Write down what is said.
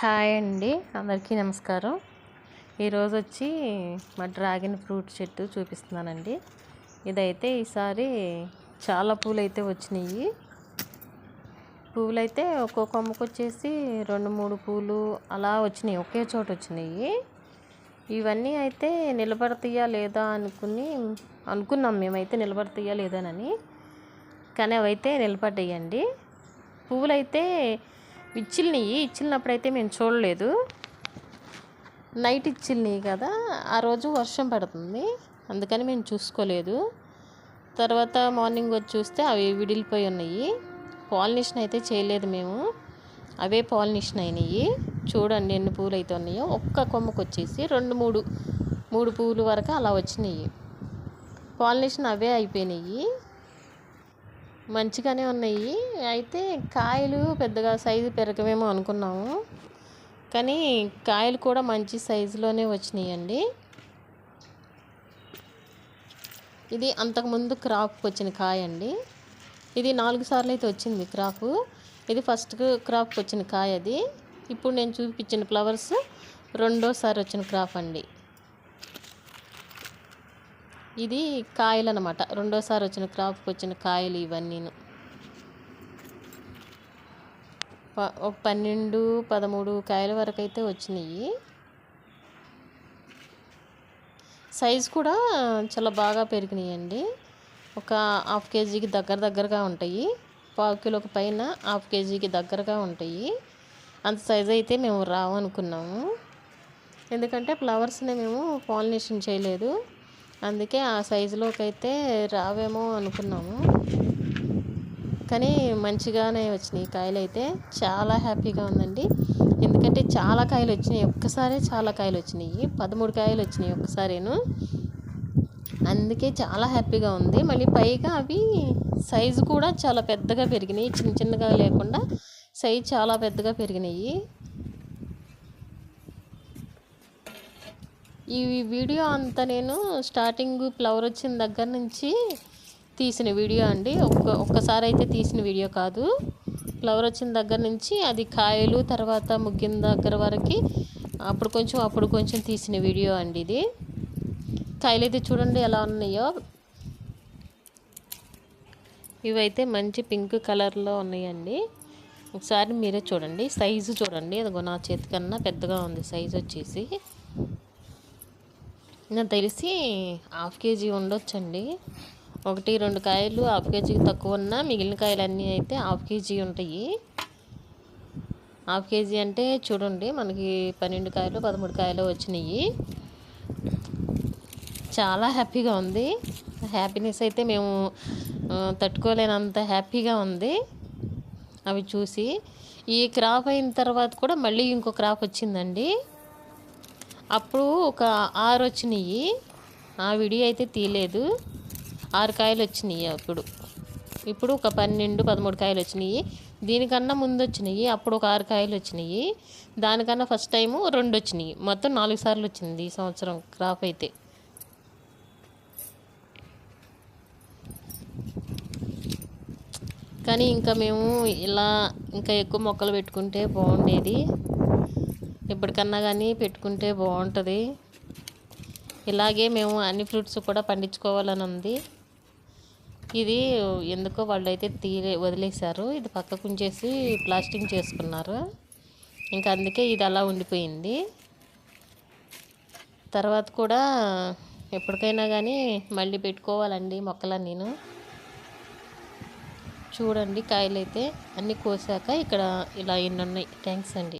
Hi అండి, అందరికీ నమస్కారం. ఈరోజు వచ్చి మా డ్రాగన్ ఫ్రూట్ చెట్టు చూపిస్తున్నానండి. ఇదైతే ఈసారి చాలా పూలు అయితే వచ్చినాయి. పువ్వులు అయితే ఒక్కొక్క కొమ్మకు వచ్చేసి 2-3 పూలు అలా వచ్చినాయి, ఒకే చోట వచ్చినాయి. ఇవన్నీ అయితే నిలబడతాయా లేదా అనుకున్నాం మేమైతే నిలబడతాయా లేదానని. కానీ అవైతే నిలబడ్డాయండి. పువ్వులైతే ఇచ్చినప్పుడైతే మేము చూడలేదు. నైట్ ఇచ్చిల్నియి కదా, ఆ రోజు వర్షం పడుతుంది, అందుకని మేము చూసుకోలేదు. తర్వాత మార్నింగ్ వచ్చి చూస్తే అవి విడిలిపోయి ఉన్నాయి. పాలినేషన్ అయితే చేయలేదు మేము, అవే పాలినేషన్ అయినాయి. చూడండి ఎన్ని పూలు అయితే ఉన్నాయో. ఒక్క కొమ్మకు వచ్చేసి 2-3 పూలు వరకు అలా వచ్చినాయి. పాలినేషన్ అవే అయిపోయినాయి, మంచిగానే ఉన్నాయి. అయితే కాయలు పెద్దగా సైజు పెరగవేమో అనుకున్నాము, కానీ కాయలు కూడా మంచి సైజులోనే వచ్చినాయండి. ఇది అంతకుముందు క్రాప్ వచ్చిన కాయ అండి. ఇది 4 సార్లు అయితే వచ్చింది క్రాప్. ఇది ఫస్ట్ క్రాప్కి వచ్చిన కాయ. అది ఇప్పుడు నేను చూపించిన ఫ్లవర్స్ రెండోసారి వచ్చిన క్రాప్ అండి. ఇది కాయలు అన్నమాట, రెండోసారి వచ్చిన క్రాప్కి వచ్చిన కాయలు ఇవన్నీను. 12-13 కాయల వరకు అయితే వచ్చినాయి. సైజు కూడా చాలా బాగా పెరిగినాయండి. ఒక 1/2 కేజీకి దగ్గరగా ఉంటాయి. 1/4 కిలోకి పైన 1/2 కేజీకి దగ్గరగా ఉంటాయి. అంత సైజు అయితే మేము రావనుకున్నాము, ఎందుకంటే ఫ్లవర్స్ని మేము పాలినేషన్ చేయలేదు. అందుకే ఆ సైజులోకి అయితే రావేమో అనుకున్నాము, కానీ మంచిగానే వచ్చినాయి కాయలు. అయితే చాలా హ్యాపీగా ఉందండి, ఎందుకంటే చాలా కాయలు వచ్చినాయి. ఒక్కసారి చాలా కాయలు వచ్చినాయి, 13 కాయలు వచ్చినాయి ఒక్కసారేను. అందుకే చాలా హ్యాపీగా ఉంది. మళ్ళీ పైగా అవి సైజు కూడా చాలా పెద్దగా పెరిగినాయి, చిన్నగా లేకుండా సైజు చాలా పెద్దగా పెరిగినాయి. ఈ వీడియో అంతా నేను స్టార్టింగ్ ఫ్లవర్ వచ్చిన దగ్గర నుంచి తీసిన వీడియో అండి. ఒక్కసారి అయితే తీసిన వీడియో కాదు, ఫ్లవర్ వచ్చిన దగ్గర నుంచి అది కాయలు తర్వాత ముగ్గిన దగ్గర వరకు అప్పుడు కొంచెం తీసిన వీడియో అండి ఇది. కాయలు అయితే చూడండి ఎలా ఉన్నాయో. ఇవైతే మంచి పింక్ కలర్లో ఉన్నాయండి. ఒకసారి మీరే చూడండి, సైజు చూడండి. అదిగో నా చేతి కన్నా పెద్దగా ఉంది సైజు వచ్చేసి. నాకు తెలిసి 1/2 కేజీ ఉండొచ్చండి. 1-2 కాయలు 1/2 కేజీకి తక్కువ ఉన్నా మిగిలిన కాయలన్నీ అయితే 1/2 కేజీ ఉంటాయి. 1/2 కేజీ అంటే చూడండి, మనకి 12 కాయలు 13 కాయలు వచ్చినాయి. చాలా హ్యాపీగా ఉంది. హ్యాపీనెస్ అయితే మేము తట్టుకోలేనంత హ్యాపీగా ఉంది అవి చూసి. ఈ క్రాప్ అయిన తర్వాత కూడా మళ్ళీ ఇంకో క్రాప్ వచ్చిందండి. అప్పుడు ఒక 6 వచ్చినాయి. ఆ వీడియో అయితే తీయలేదు. 6 కాయలు వచ్చినాయి ఇప్పుడు ఒక 12-13 కాయలు వచ్చినాయి. దీనికన్నా ముందు వచ్చినాయి, అప్పుడు ఒక 6 కాయలు వచ్చినాయి. దానికన్నా ఫస్ట్ టైము 2 వచ్చినాయి. మొత్తం 4 సార్లు వచ్చింది ఈ సంవత్సరం క్రాప్ అయితే. కానీ ఇంకా మేము ఇలా ఇంకా ఎక్కువ మొక్కలు పెట్టుకుంటే బాగుండేది. ఎప్పటికన్నా కానీ పెట్టుకుంటే బాగుంటుంది. ఇలాగే మేము అన్ని ఫ్రూట్స్ కూడా పండించుకోవాలని ఉంది. ఇది ఎందుకో వాళ్ళు అయితే వదిలేశారు. ఇది పక్కకు ఉంచేసి ప్లాస్టింగ్ చేసుకున్నారు. ఇంకా అందుకే ఇది అలా ఉండిపోయింది. తర్వాత కూడా ఎప్పటికైనా కానీ మళ్ళీ పెట్టుకోవాలండి మొక్కలని. నేను చూడండి కాయలు అయితే అన్నీ కోసాక ఇక్కడ ఇలా ఎన్ని ఉన్నాయి. థ్యాంక్స్ అండి.